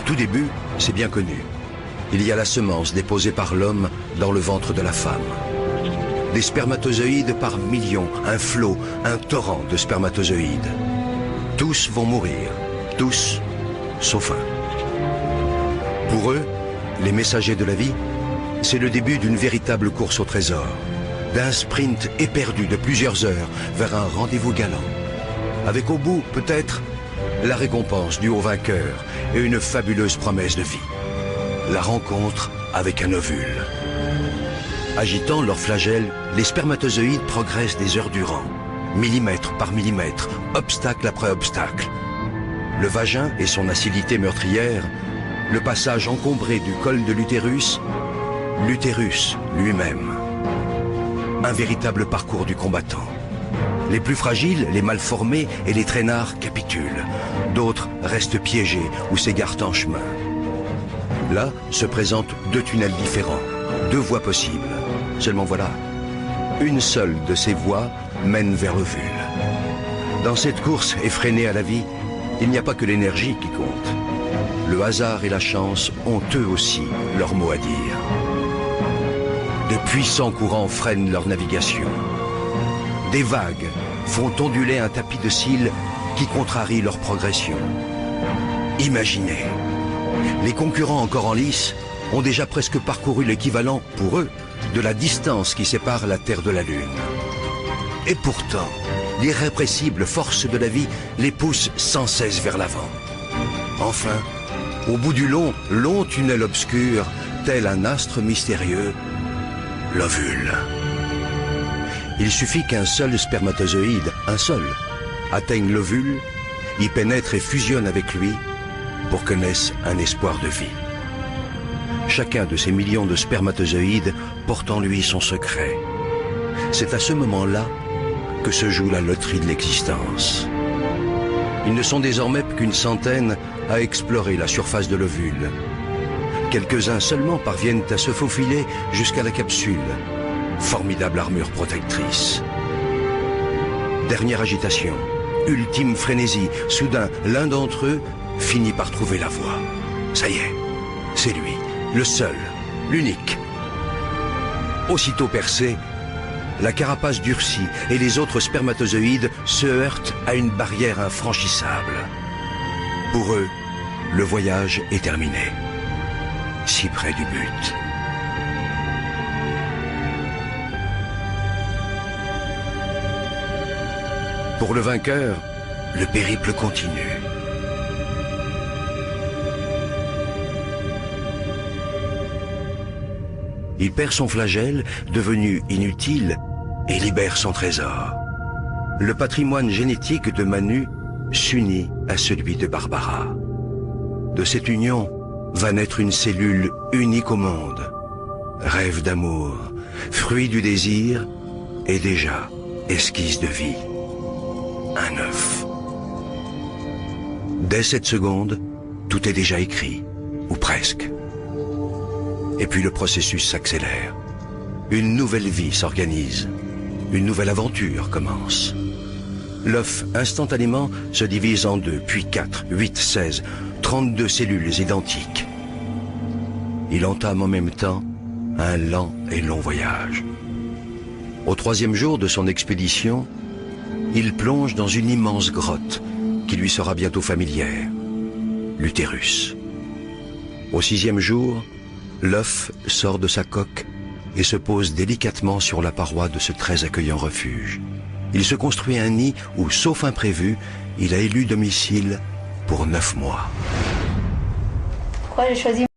tout début, c'est bien connu. Il y a la semence déposée par l'homme dans le ventre de la femme. Des spermatozoïdes par millions, un flot, un torrent de spermatozoïdes. Tous vont mourir, tous, sauf un. Pour eux, les messagers de la vie, c'est le début d'une véritable course au trésor, d'un sprint éperdu de plusieurs heures vers un rendez-vous galant, avec au bout, peut-être, la récompense du haut vainqueur et une fabuleuse promesse de vie. La rencontre avec un ovule. Agitant leurs flagelles, les spermatozoïdes progressent des heures durant, millimètre par millimètre, obstacle après obstacle. Le vagin et son acidité meurtrière, le passage encombré du col de l'utérus, l'utérus lui-même. Un véritable parcours du combattant. Les plus fragiles, les mal formés et les traînards capitulent. D'autres restent piégés ou s'égarent en chemin. Là se présentent deux tunnels différents, deux voies possibles. Seulement voilà, une seule de ces voies mène vers l'ovule. Dans cette course effrénée à la vie, il n'y a pas que l'énergie qui compte. Le hasard et la chance ont eux aussi leur mot à dire. De puissants courants freinent leur navigation. Des vagues font onduler un tapis de cils qui contrarie leur progression. Imaginez, les concurrents encore en lice ont déjà presque parcouru l'équivalent, pour eux, de la distance qui sépare la Terre de la Lune. Et pourtant, l'irrépressible force de la vie les pousse sans cesse vers l'avant. Enfin, au bout du long tunnel obscur, tel un astre mystérieux, l'ovule. Il suffit qu'un seul spermatozoïde, un seul, atteigne l'ovule, y pénètre et fusionne avec lui pour que naisse un espoir de vie. Chacun de ces millions de spermatozoïdes porte en lui son secret. C'est à ce moment-là que se joue la loterie de l'existence. Ils ne sont désormais qu'une centaine à explorer la surface de l'ovule. Quelques-uns seulement parviennent à se faufiler jusqu'à la capsule. Formidable armure protectrice. Dernière agitation, ultime frénésie. Soudain, l'un d'entre eux finit par trouver la voie. Ça y est, c'est lui, le seul, l'unique. Aussitôt percé, la carapace durcit et les autres spermatozoïdes se heurtent à une barrière infranchissable. Pour eux, le voyage est terminé. Si près du but. Pour le vainqueur, le périple continue. Il perd son flagelle, devenu inutile, et libère son trésor. Le patrimoine génétique de Manu s'unit à celui de Barbara. De cette union va naître une cellule unique au monde. Rêve d'amour, fruit du désir, et déjà esquisse de vie. Un œuf. Dès cette seconde, tout est déjà écrit, ou presque. Et puis le processus s'accélère. Une nouvelle vie s'organise. Une nouvelle aventure commence. L'œuf, instantanément, se divise en 2, puis 4, 8, 16, 32 cellules identiques. Il entame en même temps un lent et long voyage. Au 3e jour de son expédition, il plonge dans une immense grotte qui lui sera bientôt familière, l'utérus. Au 6e jour, l'œuf sort de sa coque et se pose délicatement sur la paroi de ce très accueillant refuge. Il se construit un nid où, sauf imprévu, il a élu domicile pour 9 mois. Pourquoi j'ai choisi